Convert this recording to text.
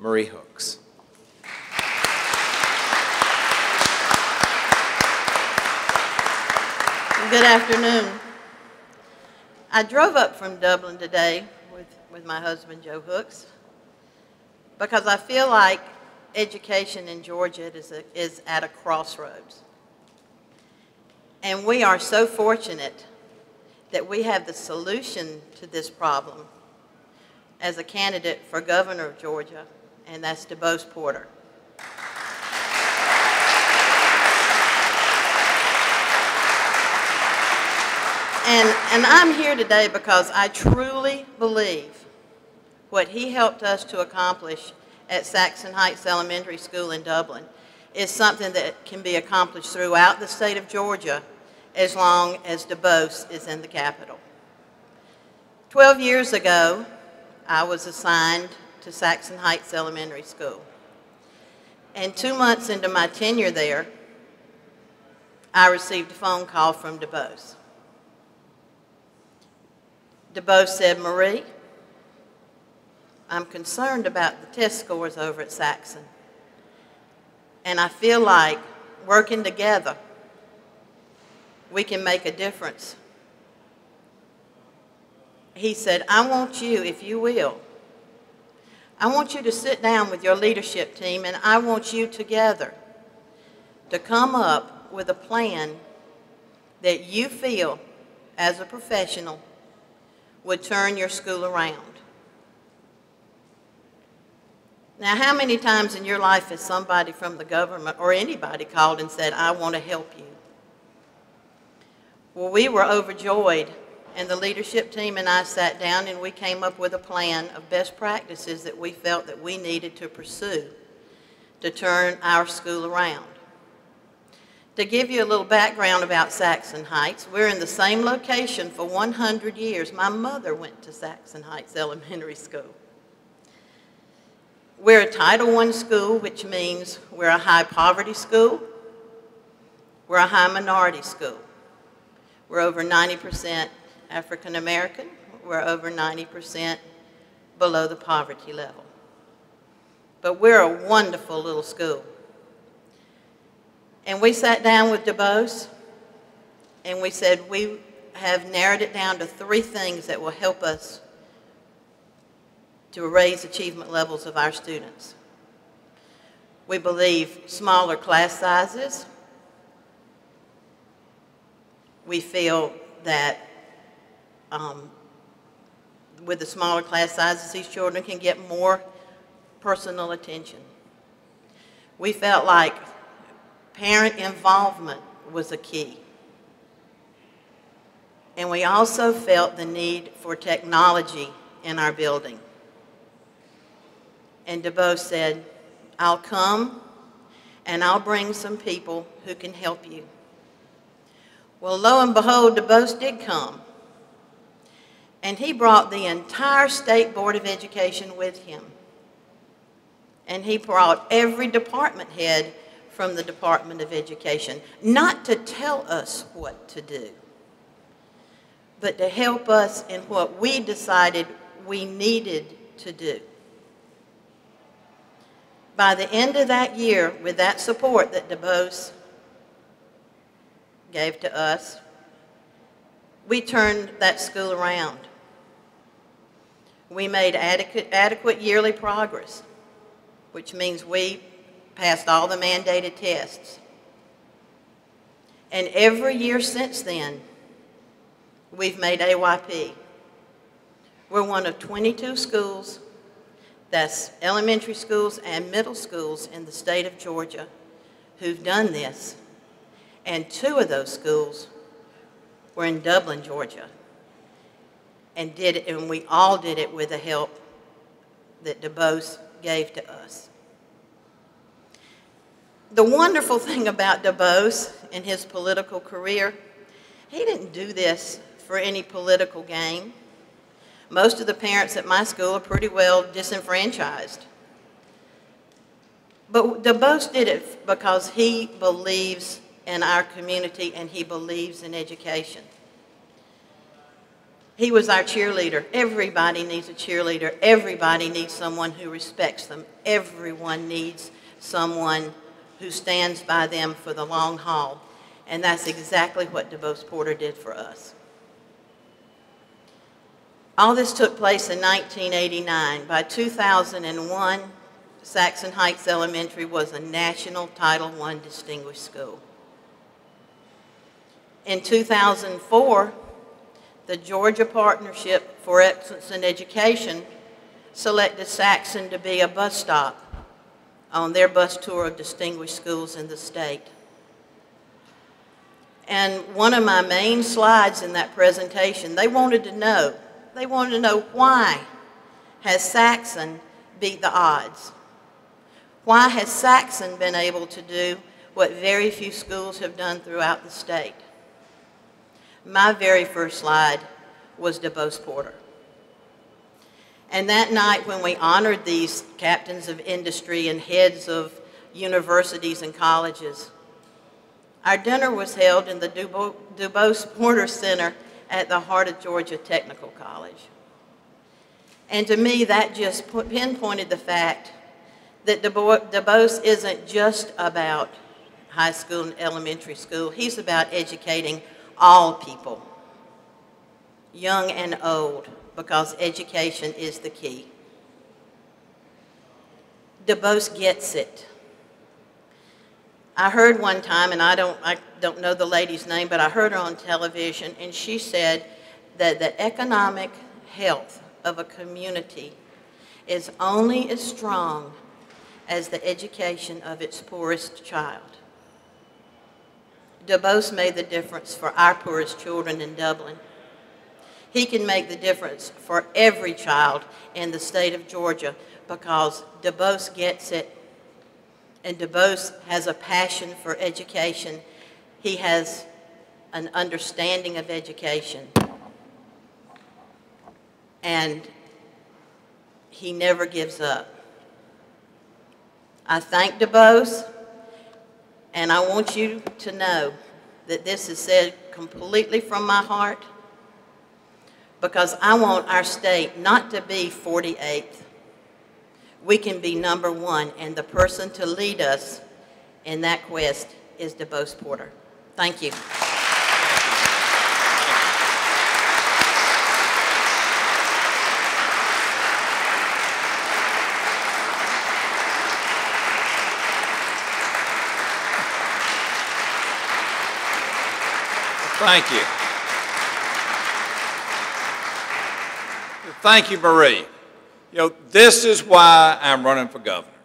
MarieHooks. Good afternoon. I drove up from Dublin today with my husband, Joe Hooks, because I feel like education in Georgia is at a crossroads. And we are so fortunate that we have the solution to this problem as a candidate for governor of Georgia, and that's Dubose Porter. And I'm here today because I truly believe what he helped us to accomplish at Saxon Heights Elementary School in Dublin is something that can be accomplished throughout the state of Georgia as long as Dubose is in the capital. 12 years ago, I was assigned to Saxon Heights Elementary School. And 2 months into my tenure there, I received a phone call from Dubose. Dubose said, "Marie, I'm concerned about the test scores over at Saxon. And I feel like working together, we can make a difference." He said, "I want you, if you will, I want you to sit down with your leadership team and I want you together to come up with a plan that you feel as a professional would turn your school around." Now, how many times in your life has somebody from the government or anybody called and said, "I want to help you"? Well, we were overjoyed, and the leadership team and I sat down and we came up with a plan of best practices that we felt that we needed to pursue to turn our school around. To give you a little background about Saxon Heights, we're in the same location for 100 years. My mother went to Saxon Heights Elementary School. We're a Title I school, which means we're a high poverty school. We're a high minority school. We're over 90% African American. We're over 90% below the poverty level. But we're a wonderful little school. And we sat down with Dubose and we said, we have narrowed it down to 3 things that will help us to raise achievement levels of our students. We believe smaller class sizes. We feel that with the smaller class sizes, these children can get more personal attention. We felt like parent involvement was a key. And we also felt the need for technology in our building. And Dubose said, "I'll come and I'll bring some people who can help you." Well, lo and behold, Dubose did come. And he brought the entire State Board of Education with him. And he brought every department head from the Department of Education, not to tell us what to do, but to help us in what we decided we needed to do. By the end of that year, with that support that Dubose gave to us, we turned that school around. We made adequate yearly progress, which means we passed all the mandated tests. And every year since then, we've made AYP. We're one of 22 schools, that's elementary schools and middle schools in the state of Georgia, who've done this. And 2 of those schools were in Dublin, Georgia, and we all did it with the help that Dubose gave to us. The wonderful thing about Dubose in his political career, he didn't do this for any political gain. Most of the parents at my school are pretty well disenfranchised. But Dubose did it because he believes in our community and he believes in education. He was our cheerleader. Everybody needs a cheerleader. Everybody needs someone who respects them. Everyone needs someone who stands by them for the long haul. And that's exactly what Dubose Porter did for us. All this took place in 1989. By 2001, Saxon Heights Elementary was a national Title I distinguished school. In 2004, the Georgia Partnership for Excellence in Education selected Saxon to be a bus stop on their bus tour of distinguished schools in the state. And one of my main slides in that presentation, they wanted to know why has Saxon beat the odds? Why has Saxon been able to do what very few schools have done throughout the state? My very first slide was Dubose Porter. And that night when we honored these captains of industry and heads of universities and colleges, our dinner was held in the Dubose Porter Center at the heart of Georgia Technical College. And to me, that just pinpointed the fact that Dubose isn't just about high school and elementary school. He's about educating all people, young and old, because education is the key. Dubose gets it. I heard one time, and I don't know the lady's name, but I heard her on television, and she said that the economic health of a community is only as strong as the education of its poorest child. Dubose made the difference for our poorest children in Dublin. He can make the difference for every child in the state of Georgia because Dubose gets it, and Dubose has a passion for education. He has an understanding of education, and he never gives up. I thank Dubose, and I want you to know that this is said completely from my heart, because I want our state not to be 48th. We can be number one, and the person to lead us in that quest is Dubose Porter. Thank you. Thank you. Thank you, Marie. You know, this is why I'm running for governor.